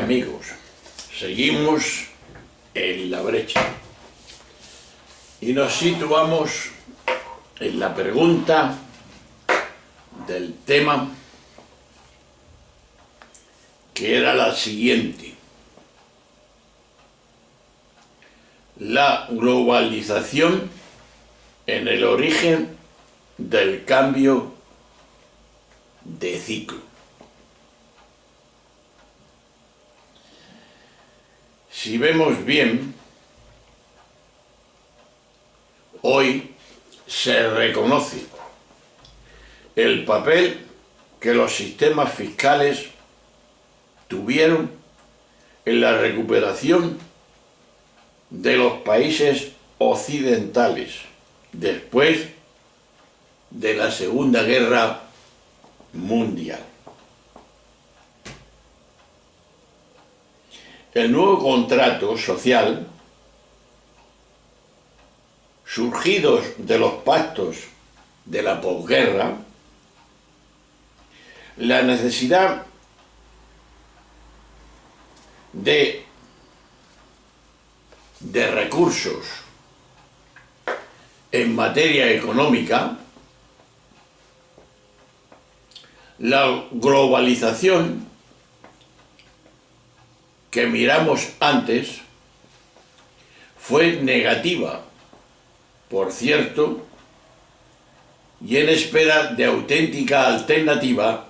amigos, seguimos en la brecha y nos situamos en la pregunta del tema, que era la siguiente: la globalización en el origen del cambio de ciclo. Si vemos bien, hoy se reconoce el papel que los sistemas fiscales tuvieron en la recuperación de los países occidentales después de la Segunda Guerra Mundial. El nuevo contrato social, surgidos de los pactos de la posguerra, la necesidad de recursos en materia económica, la globalización que miramos antes fue negativa, por cierto, y en espera de auténtica alternativa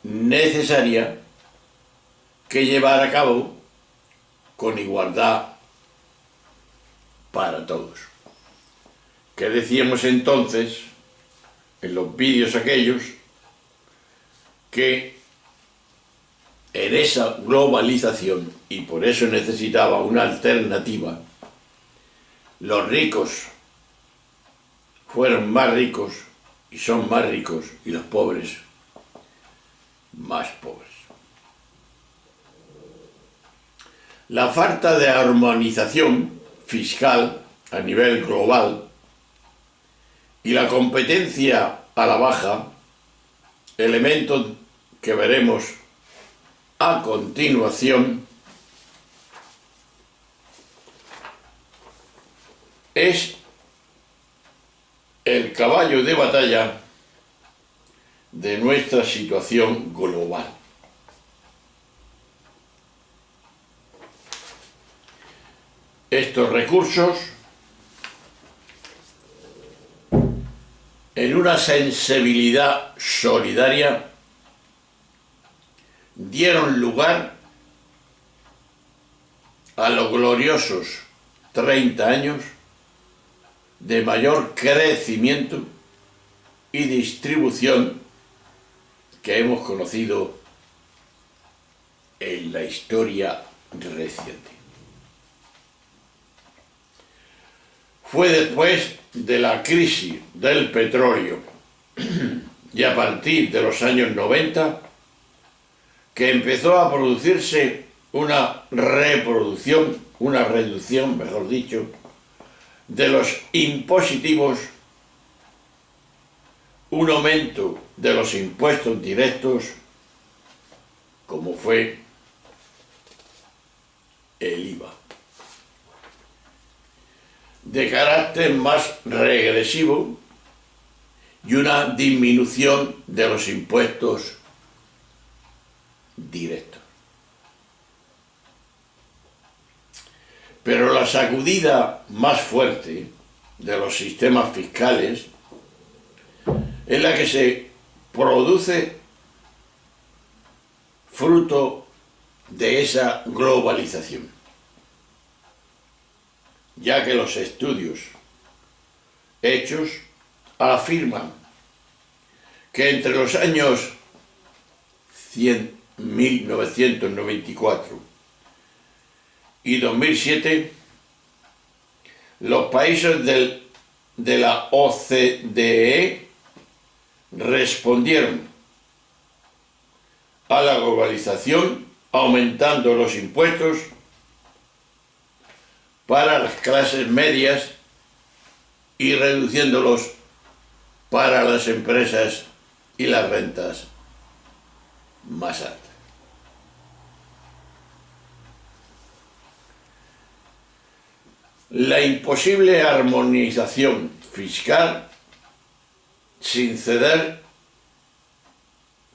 necesaria que llevar a cabo con igualdad para todos. ¿Qué decíamos entonces en los vídeos aquellos? Que en esa globalización, y por eso necesitaba una alternativa, los ricos fueron más ricos y son más ricos, y los pobres más pobres. La falta de armonización fiscal a nivel global y la competencia a la baja, elementos que veremos a continuación, es el caballo de batalla de nuestra situación global. Estos recursos, en una sensibilidad solidaria, dieron lugar a los gloriosos 30 años de mayor crecimiento y distribución que hemos conocido en la historia reciente. Fue después de la crisis del petróleo y a partir de los años 90 que empezó a producirse una reducción, mejor dicho, de los impositivos, un aumento de los impuestos directos, como fue el IVA, de carácter más regresivo, y una disminución de los impuestos directos. Pero la sacudida más fuerte de los sistemas fiscales es la que se produce fruto de esa globalización, ya que los estudios hechos afirman que entre los años 1994 y 2007, los países de la OCDE respondieron a la globalización aumentando los impuestos para las clases medias y reduciéndolos para las empresas y las rentas más altas. la imposible armonización fiscal sin ceder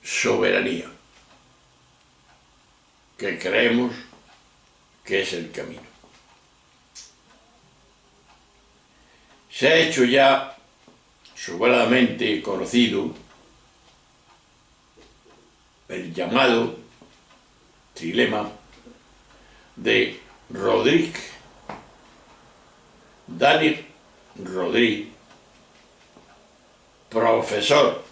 soberanía, que creemos que es el camino. Se ha hecho ya sobradamente conocido el llamado trilema de Daniel Rodríguez, profesor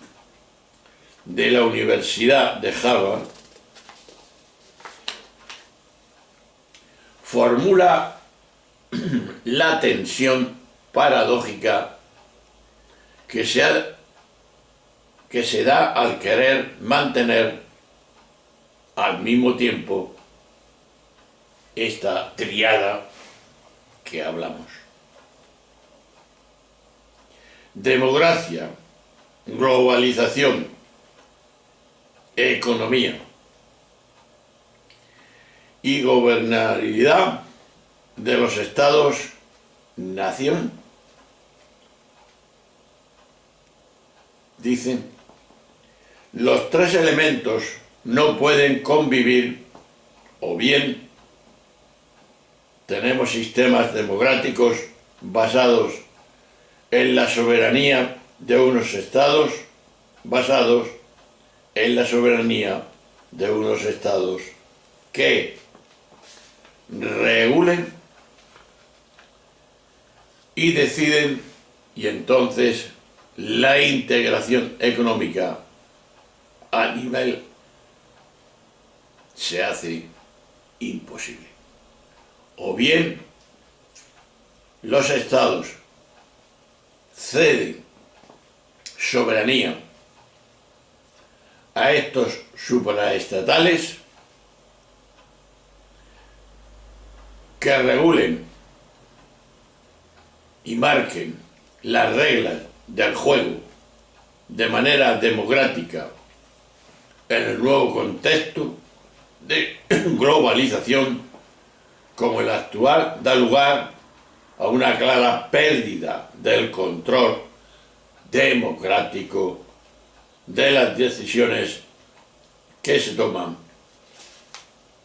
de la Universidad de Harvard, formula la tensión paradójica que se da al querer mantener al mismo tiempo esta tríada que hablamos. Democracia, globalización, economía y gobernabilidad de los Estados-nación, dicen, los tres elementos no pueden convivir. O bien tenemos sistemas democráticos basados en la soberanía de unos estados, basados en la soberanía de unos estados que regulen y deciden, y entonces la integración económica a nivel se hace imposible. O bien los estados ceden soberanía a estos supraestatales que regulen y marquen las reglas del juego de manera democrática en el nuevo contexto de globalización como el actual, da lugar a una clara pérdida del control democrático de las decisiones que se toman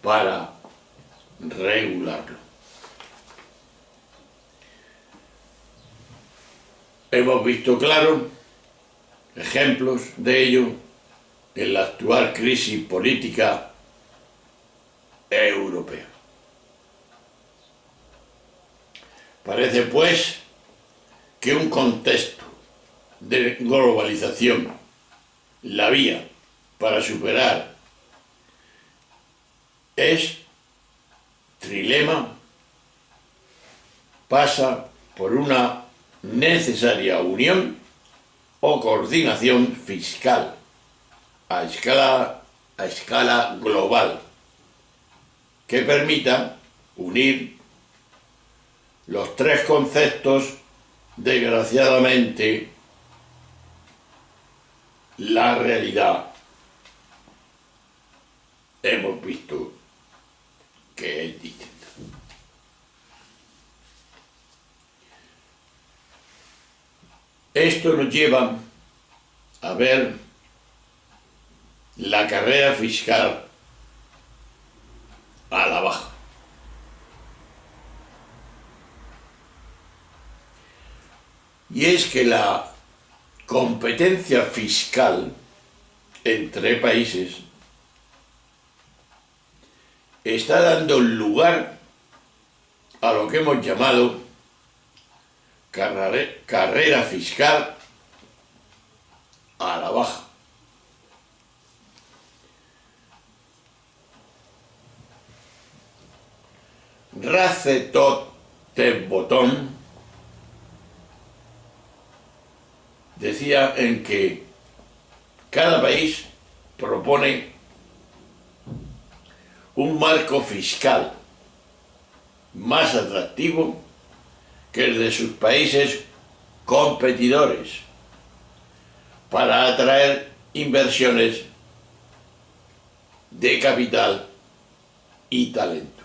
para regularlo. Hemos visto claros ejemplos de ello en la actual crisis política europea. Parece, pues, que un contexto de globalización, la vía para superar es trilema, pasa por una necesaria unión o coordinación fiscal a escala global que permita unir los tres conceptos. Desgraciadamente, la realidad hemos visto que es distinta. Esto nos lleva a ver la carrera fiscal a la baja. Y es que la competencia fiscal entre países está dando lugar a lo que hemos llamado carrera fiscal a la baja. Rothschild decía en que cada país propone un marco fiscal más atractivo que el de sus países competidores para atraer inversiones de capital y talento.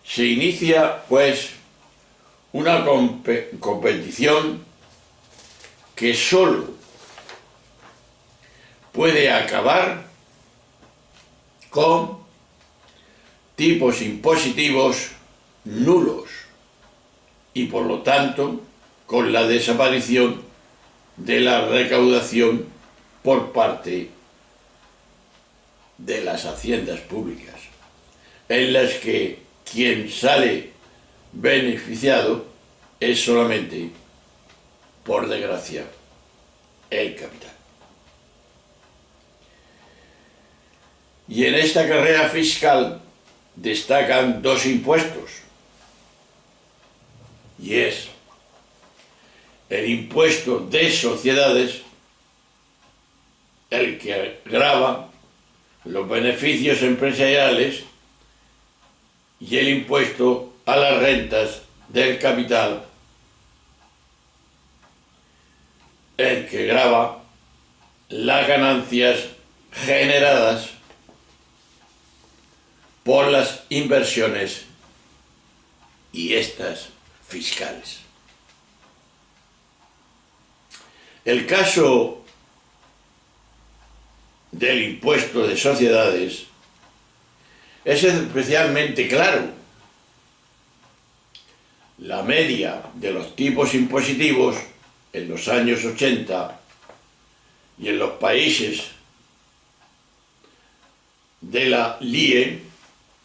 se inicia pues una competición que solo puede acabar con tipos impositivos nulos y por lo tanto con la desaparición de la recaudación por parte de las haciendas públicas, en las que quien sale beneficiado es solamente, por desgracia, el capital. Y en esta carrera fiscal destacan dos impuestos, y es el impuesto de sociedades, el que grava los beneficios empresariales, y el impuesto a las rentas del capital, el que grava las ganancias generadas por las inversiones y estas fiscales. El caso del impuesto de sociedades es especialmente claro. La media de los tipos impositivos en los años 80 y en los países de la LIE,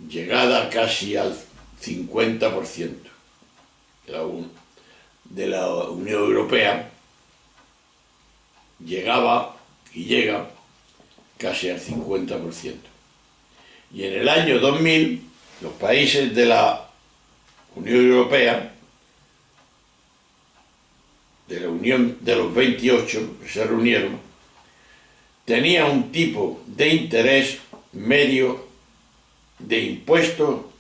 llegada casi al 50% de la Unión Europea, llegaba y llega casi al 50%. Y en el año 2000, los países de la Unión Europea, de la Unión de los 28 que se reunieron, tenían un tipo de interés medio de impuesto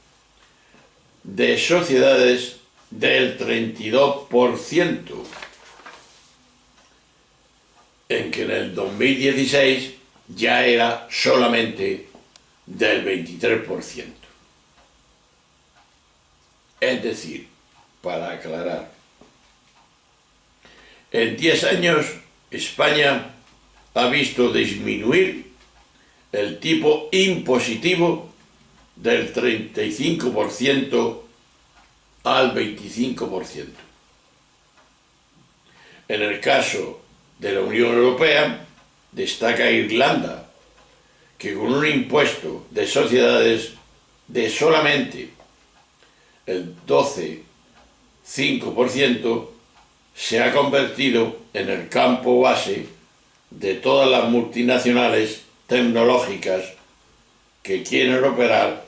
de sociedades del 32%, en que en el 2016 ya era solamente del 23%. Es decir, para aclarar, en 10 años España ha visto disminuir el tipo impositivo del 35% al 25%. En el caso de la Unión Europea, destaca Irlanda, que con un impuesto de sociedades de solamente el 12,5% se ha convertido en el campo base de todas las multinacionales tecnológicas que quieren operar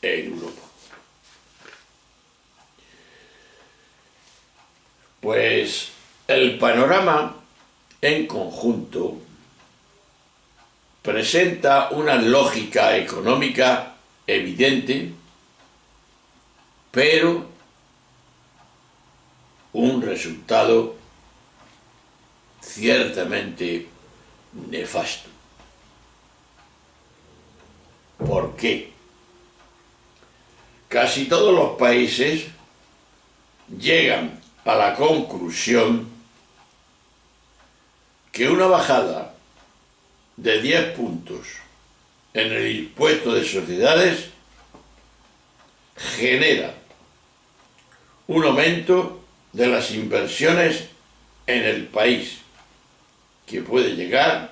en Europa. Pues el panorama en conjunto presenta una lógica económica evidente, pero un resultado ciertamente nefasto. ¿Por qué? Casi todos los países llegan a la conclusión que una bajada de 10 puntos en el impuesto de sociedades genera un aumento de las inversiones en el país que puede llegar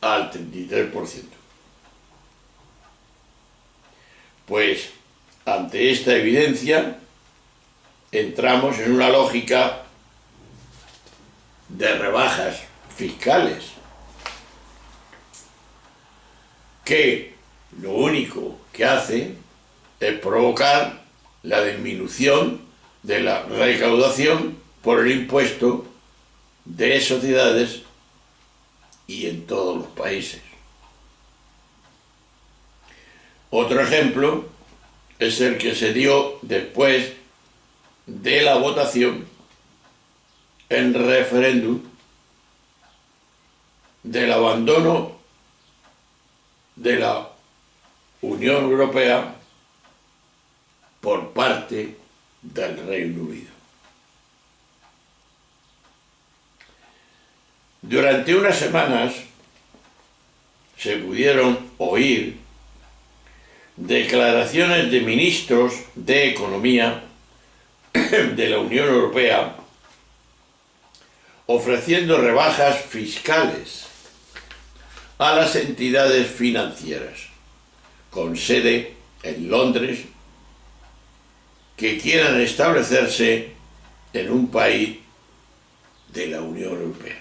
al 33%. Pues ante esta evidencia entramos en una lógica de rebajas fiscales que lo único que hace es provocar la disminución de la recaudación por el impuesto de sociedades y en todos los países. Otro ejemplo es el que se dio después de la votación en referéndum del abandono de la Unión Europea por parte del Reino Unido. Durante unas semanas se pudieron oír declaraciones de ministros de Economía de la Unión Europea ofreciendo rebajas fiscales a las entidades financieras con sede en Londres que quieran establecerse en un país de la Unión Europea.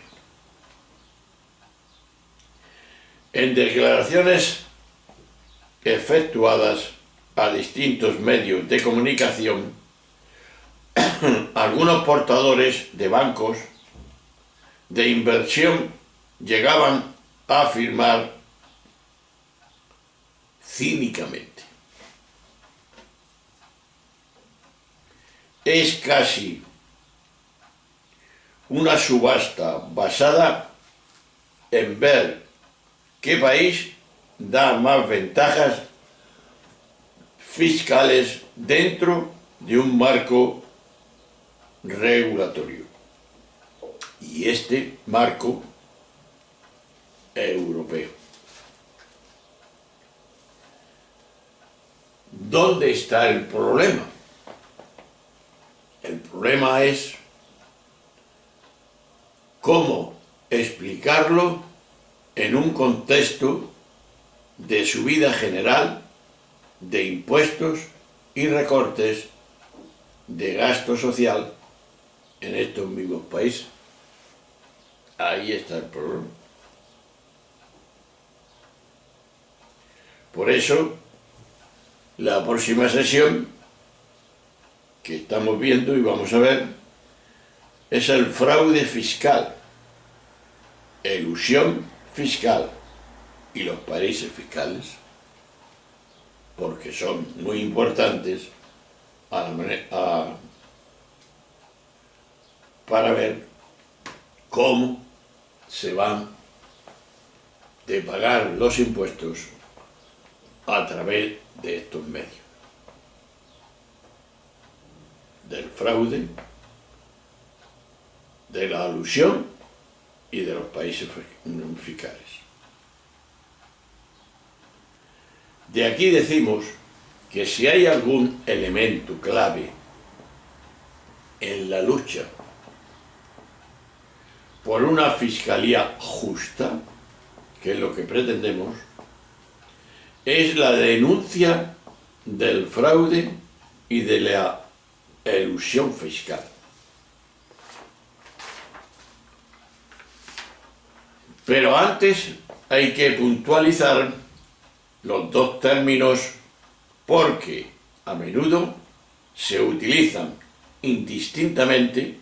En declaraciones efectuadas a distintos medios de comunicación, algunos portadores de bancos de inversión llegaban a afirmar cínicamente: es casi una subasta basada en ver qué país da más ventajas fiscales dentro de un marco regulatorio. Y este marco europeo. ¿Dónde está el problema? El problema es cómo explicarlo en un contexto de subida general de impuestos y recortes de gasto social en estos mismos países. Ahí está el problema. Por eso, la próxima sesión que estamos viendo y vamos a ver es el fraude fiscal, elusión fiscal y los paraísos fiscales, porque son muy importantes para ver cómo se van de pagar los impuestos a través de estos medios, del fraude, de la elusión y de los países fiscales. De aquí decimos que si hay algún elemento clave en la lucha por una fiscalía justa, que es lo que pretendemos, es la denuncia del fraude y de la elusión fiscal. Pero antes hay que puntualizar los dos términos porque a menudo se utilizan indistintamente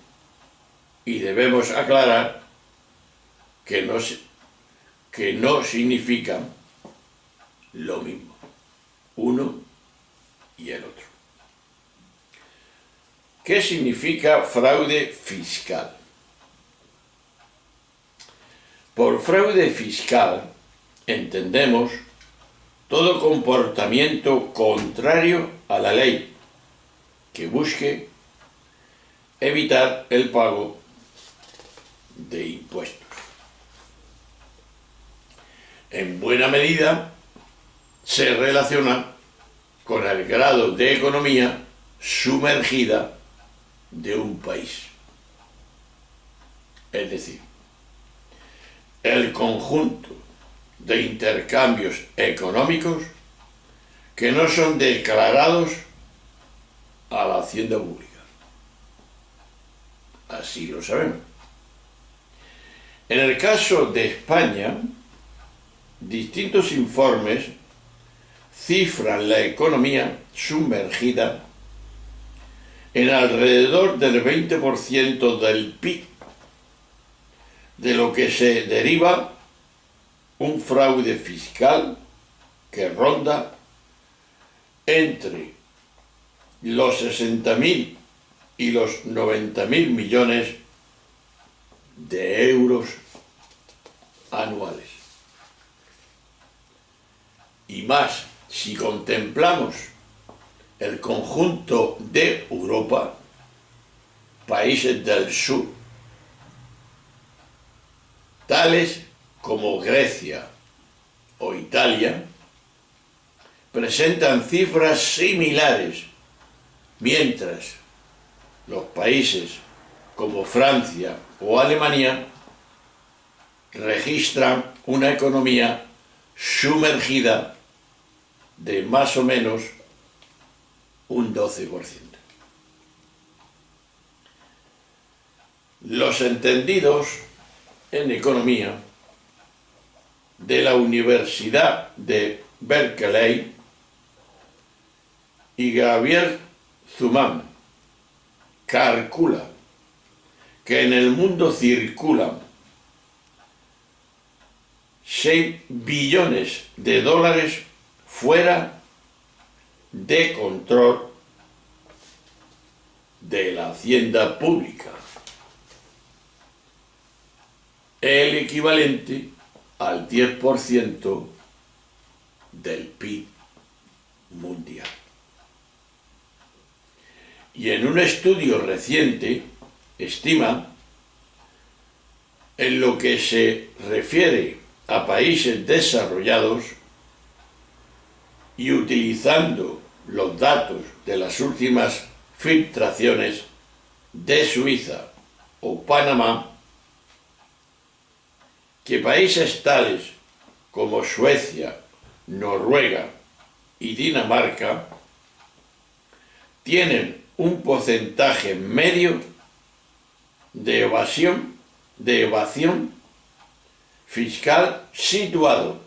y debemos aclarar que no significan lo mismo, uno y el otro. ¿Qué significa fraude fiscal? Por fraude fiscal entendemos todo comportamiento contrario a la ley que busque evitar el pago de impuestos. En buena medida se relaciona con el grado de economía sumergida de un país. Es decir, el conjunto de intercambios económicos que no son declarados a la hacienda pública. Así lo sabemos. En el caso de España, distintos informes cifran la economía sumergida en alrededor del 20% del PIB, de lo que se deriva un fraude fiscal que ronda entre los 60.000 y los 90.000 millones de euros anuales. Y más si contemplamos el conjunto de Europa, países del sur, tales como Grecia o Italia, presentan cifras similares, mientras los países como Francia o Alemania registran una economía sumergida de más o menos un 12%. Los entendidos en economía de la Universidad de Berkeley y Javier Zuman calcula que en el mundo circulan 6 billones de dólares fuera de control de la hacienda pública, el equivalente al 10% del PIB mundial. Y en un estudio reciente estima, en lo que se refiere a países desarrollados y utilizando los datos de las últimas filtraciones de Suiza o Panamá, que países tales como Suecia, Noruega y Dinamarca tienen un porcentaje medio de evasión fiscal situado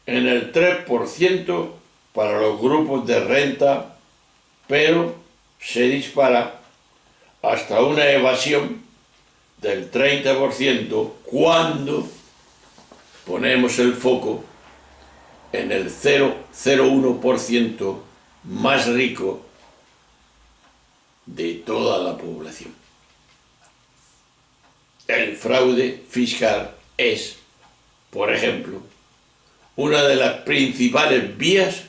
en el 3% para los grupos de renta, pero se dispara hasta una evasión del 30% cuando ponemos el foco en el 0,01% más rico de toda la población. El fraude fiscal es, por ejemplo, una de las principales vías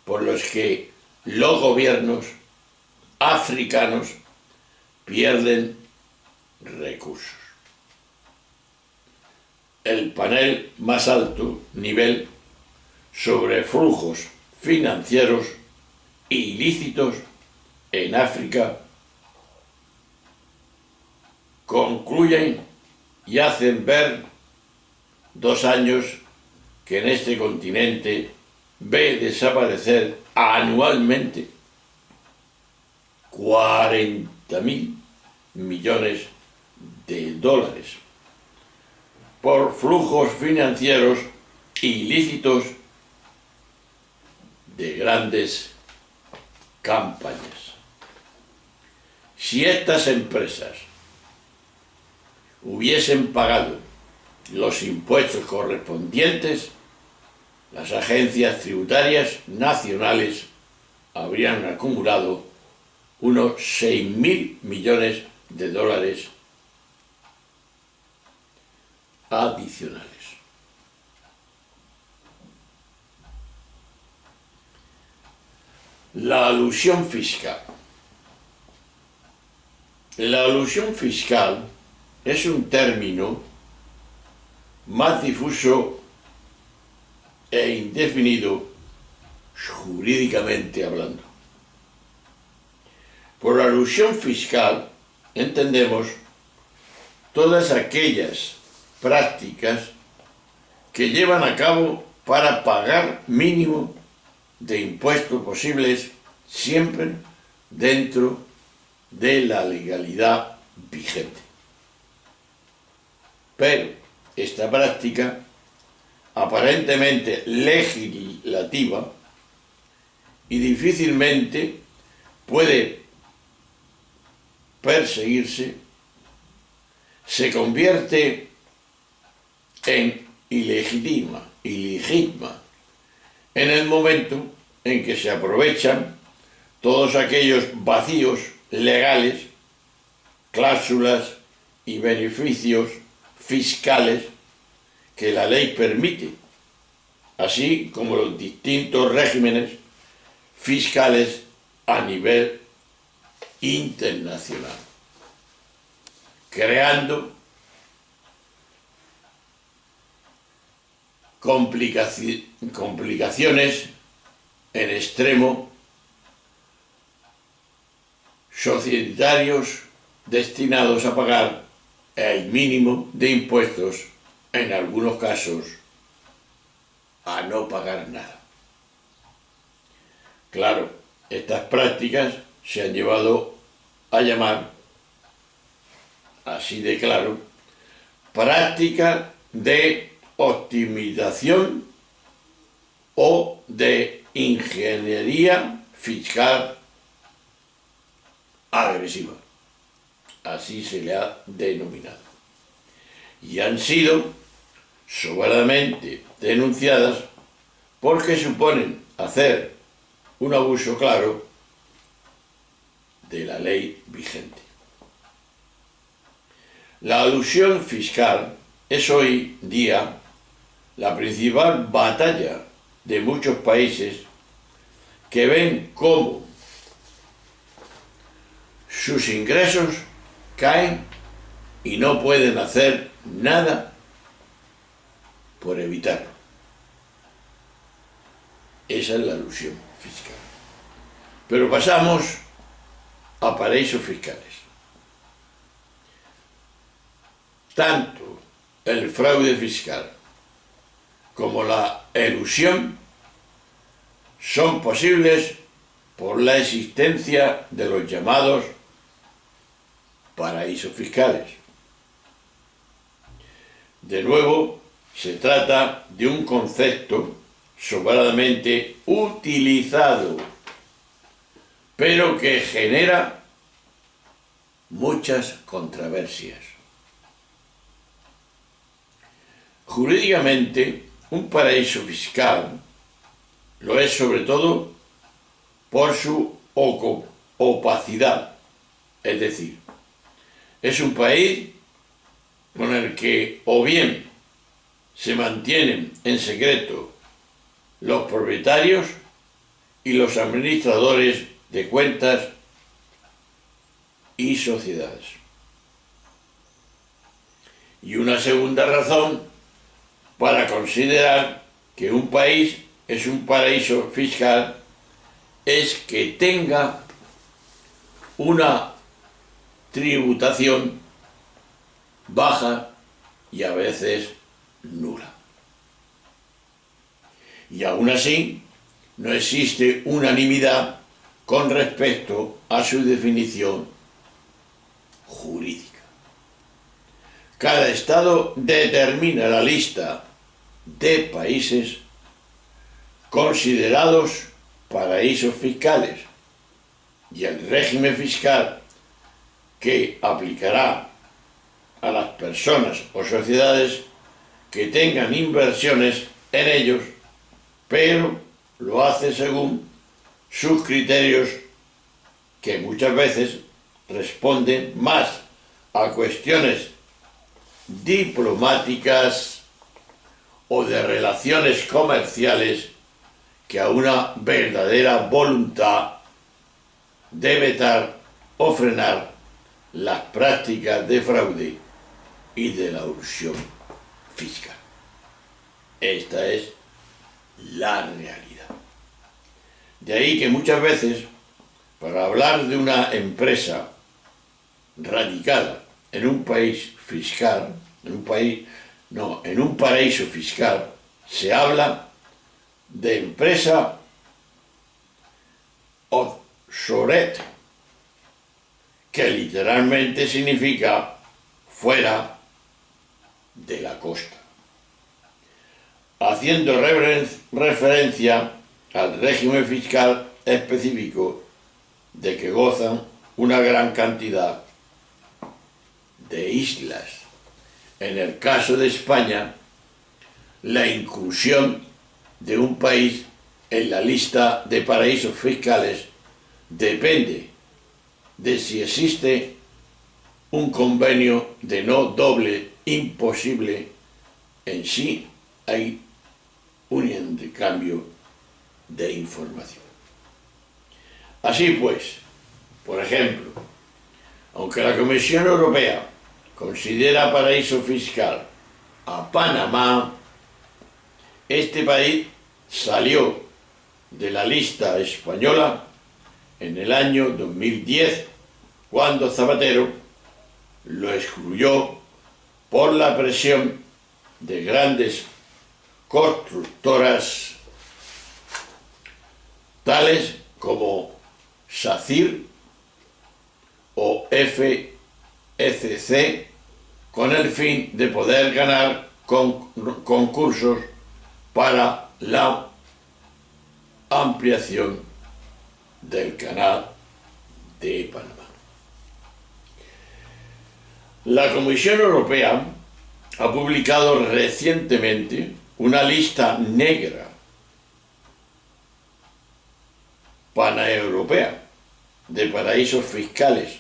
por las que los gobiernos africanos pierden recursos. El panel más alto nivel sobre flujos financieros ilícitos en África concluyen y hacen ver 2 años que en este continente ve desaparecer anualmente 40.000 millones de dólares por flujos financieros ilícitos de grandes campañas. Si estas empresas hubiesen pagado los impuestos correspondientes, las agencias tributarias nacionales habrían acumulado unos 6.000 millones de dólares adicionales. La elusión fiscal. La elusión fiscal es un término más difuso e indefinido jurídicamente hablando. Por la elusión fiscal entendemos todas aquellas prácticas que llevan a cabo para pagar mínimo de impuestos posibles, siempre dentro de la legalidad vigente. Pero esta práctica, aparentemente legislativa y difícilmente puede perseguirse, se convierte en ilegítima en el momento en que se aprovechan todos aquellos vacíos legales, cláusulas y beneficios fiscales que la ley permite así como los distintos regímenes fiscales a nivel internacional, creando complicaciones en extremo societarios destinados a pagar el mínimo de impuestos, en algunos casos a no pagar nada. Claro, estas prácticas se han llevado a llamar, así de claro, práctica de optimización o de ingeniería fiscal agresiva. Así se le ha denominado. Y han sido sobradamente denunciadas porque suponen hacer un abuso claro de la ley vigente. La elusión fiscal es hoy día la principal batalla de muchos países que ven cómo sus ingresos caen y no pueden hacer nada por evitarlo. Esa es la elusión fiscal. Pero pasamos a paraísos fiscales. Tanto el fraude fiscal como la elusión son posibles por la existencia de los llamados paraísos fiscales. De nuevo, se trata de un concepto sobradamente utilizado, pero que genera muchas controversias. Jurídicamente, un paraíso fiscal lo es sobre todo por su opacidad, es decir, es un país con el que o bien se mantienen en secreto los propietarios y los administradores de cuentas y sociedades. Y una segunda razón para considerar que un país es un paraíso fiscal es que tenga una tributación baja y a veces nula. Y aún así, no existe unanimidad con respecto a su definición jurídica. Cada estado determina la lista de países considerados paraísos fiscales y el régimen fiscal que aplicará a las personas o sociedades que tengan inversiones en ellos, pero lo hace según sus criterios, que muchas veces responden más a cuestiones diplomáticas o de relaciones comerciales que a una verdadera voluntad de vetar o frenar las prácticas de fraude y de la elusión fiscal. Esta es la realidad. De ahí que muchas veces, para hablar de una empresa radicada en un país fiscal, en un paraíso fiscal, se habla de empresa offshore, que literalmente significa fuera de la costa, haciendo referencia al régimen fiscal específico de que gozan una gran cantidad de islas. En el caso de España, la inclusión de un país en la lista de paraísos fiscales depende de si existe un convenio de no doble imposible. En sí hay un intercambio de información. Así pues, por ejemplo, aunque la Comisión Europea considera paraíso fiscal a Panamá, este país salió de la lista española en el año 2010, cuando Zapatero lo excluyó por la presión de grandes constructoras tales como SACIR o FECC, con el fin de poder ganar concursos para la ampliación del canal de Panamá. La Comisión Europea ha publicado recientemente una lista negra paneuropea de paraísos fiscales.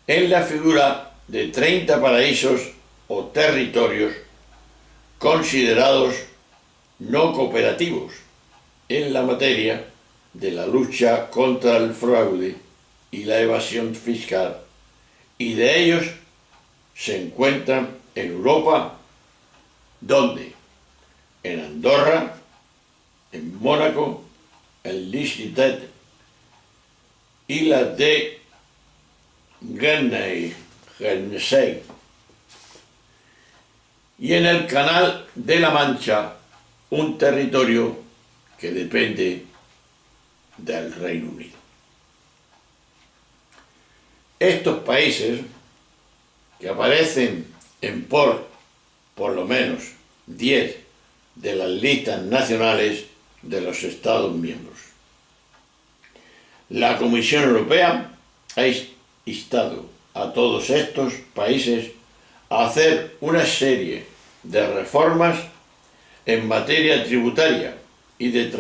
En la figura de 30 paraísos o territorios considerados no cooperativos en la materia de la lucha contra el fraude y la evasión fiscal, y de ellos se encuentran en Europa, donde en Andorra, en Mónaco, en Liechtenstein, Islas de Guernsey y en el Canal de la Mancha, un territorio que depende del Reino Unido. Estos países, que aparecen en por lo menos 10 de las listas nacionales de los Estados miembros. La Comisión Europea ha instado a todos estos países a hacer una serie de reformas en materia tributaria y de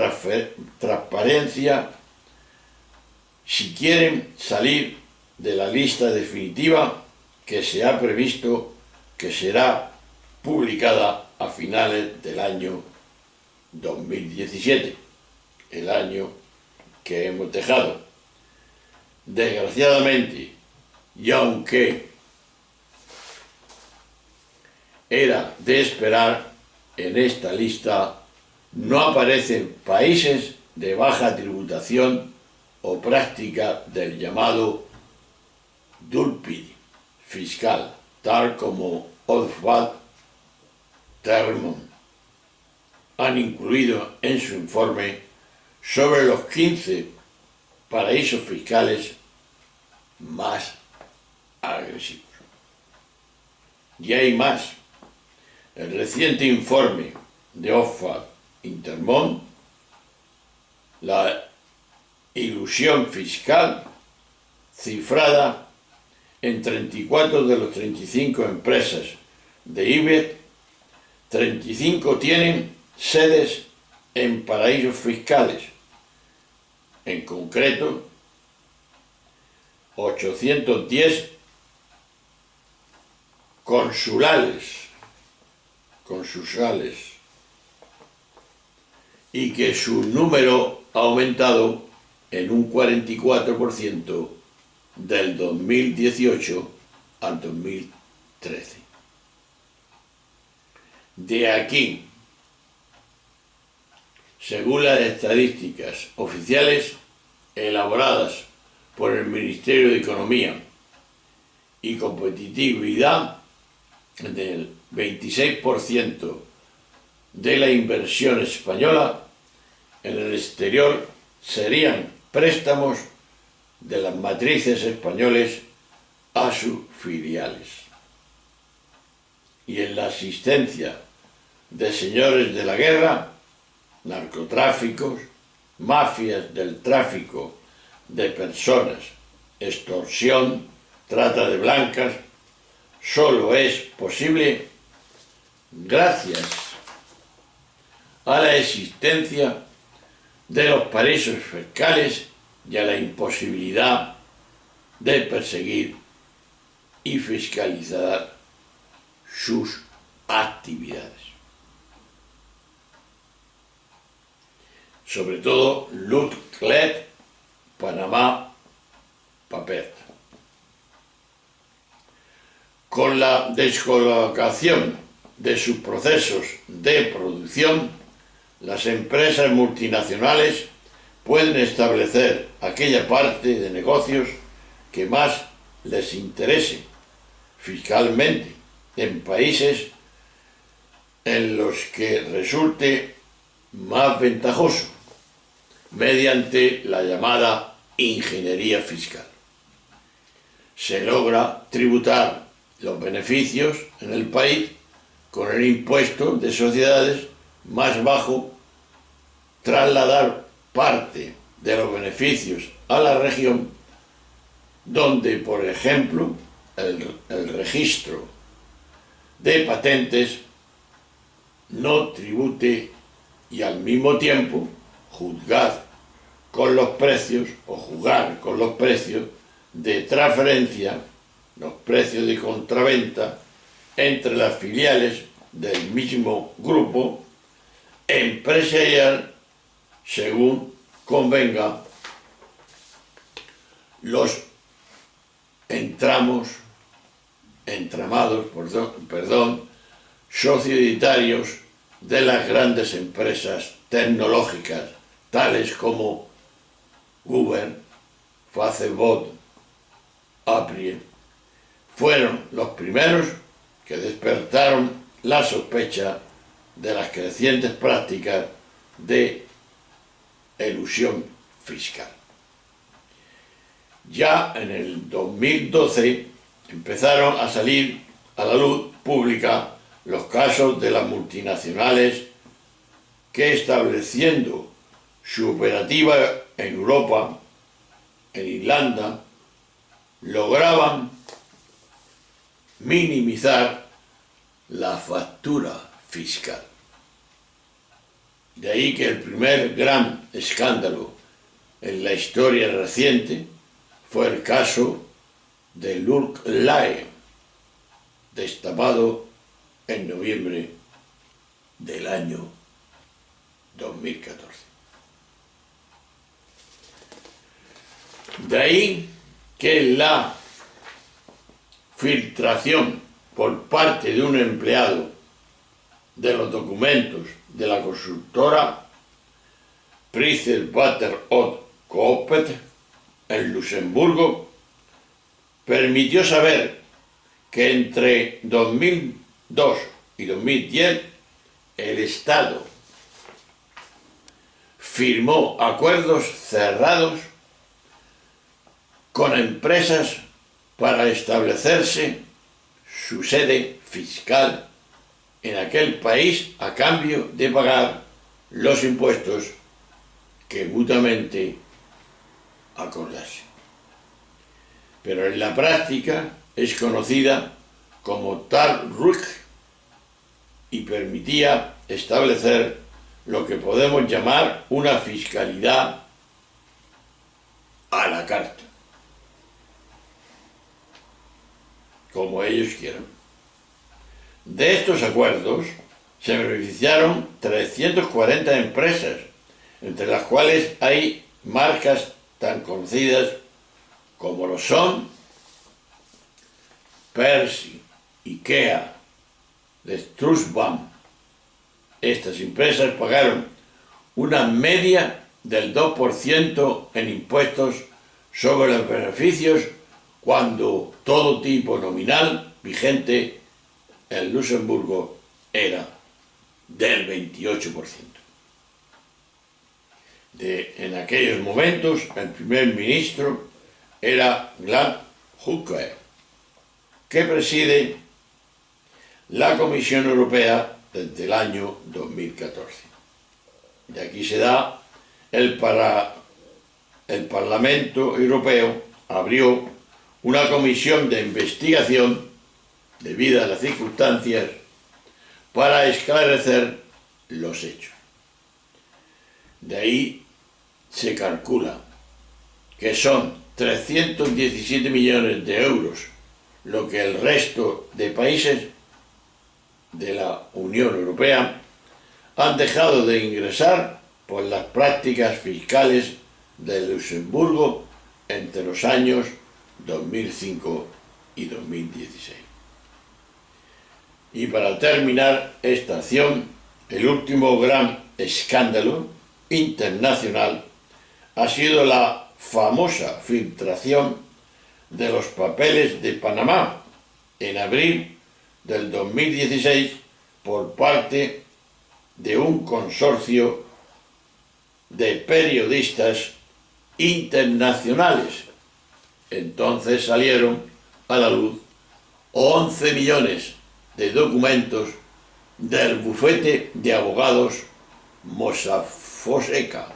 transparencia si quieren salir de la lista definitiva que se ha previsto que será publicada a finales del año 2017, el año que hemos dejado. Desgraciadamente, y aunque era de esperar, en esta lista no aparecen países de baja tributación o práctica del llamado dumping fiscal, tal como Oswald Termon han incluido en su informe sobre los 15 paraísos fiscales más agresivos. Y hay más. El reciente informe de Oxfam Intermón, la ilusión fiscal, cifrada en 34 de los 35 empresas de IBEX, 35 tienen sedes en paraísos fiscales. En concreto, 810 consuales, y que su número ha aumentado en un 44% del 2018 al 2013. De aquí, según las estadísticas oficiales elaboradas por el Ministerio de Economía y Competitividad, del 26% de la inversión española en el exterior serían préstamos de las matrices españoles a sus filiales. Y en la asistencia de señores de la guerra, narcotráficos, mafias del tráfico de personas, extorsión, trata de blancas, solo es posible gracias a la existencia de los paraísos fiscales y a la imposibilidad de perseguir y fiscalizar sus actividades. sobre todo Lutlet, Panamá Papers. Con la descolocación de sus procesos de producción, las empresas multinacionales pueden establecer aquella parte de negocios que más les interese fiscalmente en países en los que resulte más ventajoso, mediante la llamada ingeniería fiscal. Se logra tributar los beneficios en el país con el impuesto de sociedades más bajo, trasladar parte de los beneficios a la región donde, por ejemplo, el registro de patentes no tribute y al mismo tiempo juzgar con los precios o jugar con los precios de transferencia, los precios de contraventa entre las filiales del mismo grupo empresarial según convenga los entramados societarios de las grandes empresas tecnológicas tales como Google, Facebook, Apple. Fueron los primeros que despertaron la sospecha de las crecientes prácticas de elusión fiscal. Ya en el 2012 empezaron a salir a la luz pública los casos de las multinacionales que, estableciendo su operativa en Europa, en Irlanda, lograban minimizar la factura fiscal. De ahí que el primer gran escándalo en la historia reciente fue el caso de Lutlet, destapado en noviembre del año 2014. De ahí que la filtración por parte de un empleado de los documentos de la consultora PricewaterhouseCoopers en Luxemburgo permitió saber que entre 2002 y 2010 el Estado firmó acuerdos cerrados con empresas para establecerse su sede fiscal en aquel país a cambio de pagar los impuestos que mutuamente acordase. Pero en la práctica es conocida como TARRUC y permitía establecer lo que podemos llamar una fiscalidad a la carta, como ellos quieran. De estos acuerdos se beneficiaron 340 empresas, entre las cuales hay marcas tan conocidas como lo son Percy, IKEA, Strauss-Bahn. Estas empresas pagaron una media del 2% en impuestos sobre los beneficios, cuando todo tipo nominal vigente en Luxemburgo era del 28%. En aquellos momentos, el primer ministro era Gerd Juncker, que preside la Comisión Europea desde el año 2014. De aquí se da el Parlamento Europeo abrió una comisión de investigación debido a las circunstancias para esclarecer los hechos. De ahí se calcula que son 317 millones de euros lo que el resto de países de la Unión Europea han dejado de ingresar por las prácticas fiscales de Luxemburgo entre los años 2005 y 2016. Y para terminar esta acción, el último gran escándalo internacional ha sido la famosa filtración de los papeles de Panamá en abril del 2016 por parte de un consorcio de periodistas internacionales. Entonces salieron a la luz 11 millones de documentos del bufete de abogados Mossack Fonseca,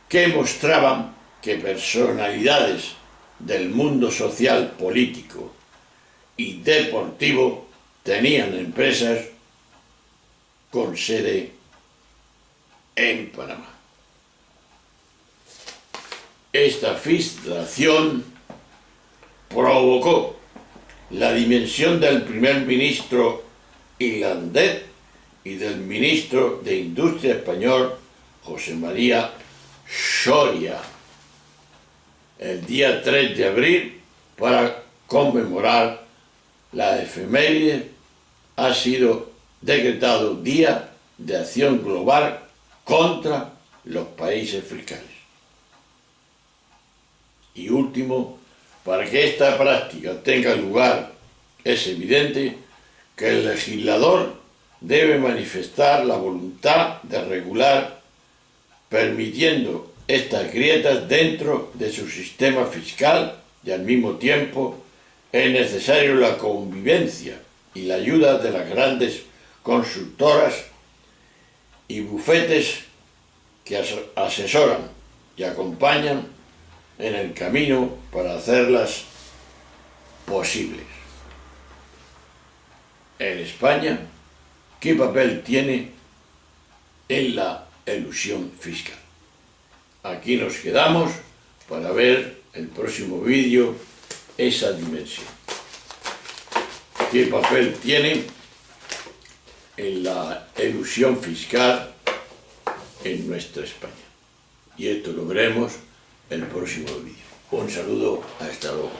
que mostraban que personalidades del mundo social, político y deportivo tenían empresas con sede en Panamá. Esta filtración provocó la dimisión del primer ministro irlandés y del ministro de Industria español, José María Soria, el día 3 de abril, para conmemorar la efeméride. Ha sido decretado Día de Acción Global contra los países fiscales. Y último, para que esta práctica tenga lugar, es evidente que el legislador debe manifestar la voluntad de regular, permitiendo estas grietas dentro de su sistema fiscal, y al mismo tiempo es necesario la convivencia y la ayuda de las grandes consultoras y bufetes que asesoran y acompañan en el camino para hacerlas posibles. En España, ¿qué papel tiene en la elusión fiscal? Aquí nos quedamos para ver el próximo vídeo esa dimensión. ¿Qué papel tiene en la elusión fiscal en nuestra España? Y esto lo veremos en el próximo vídeo. Un saludo, hasta luego.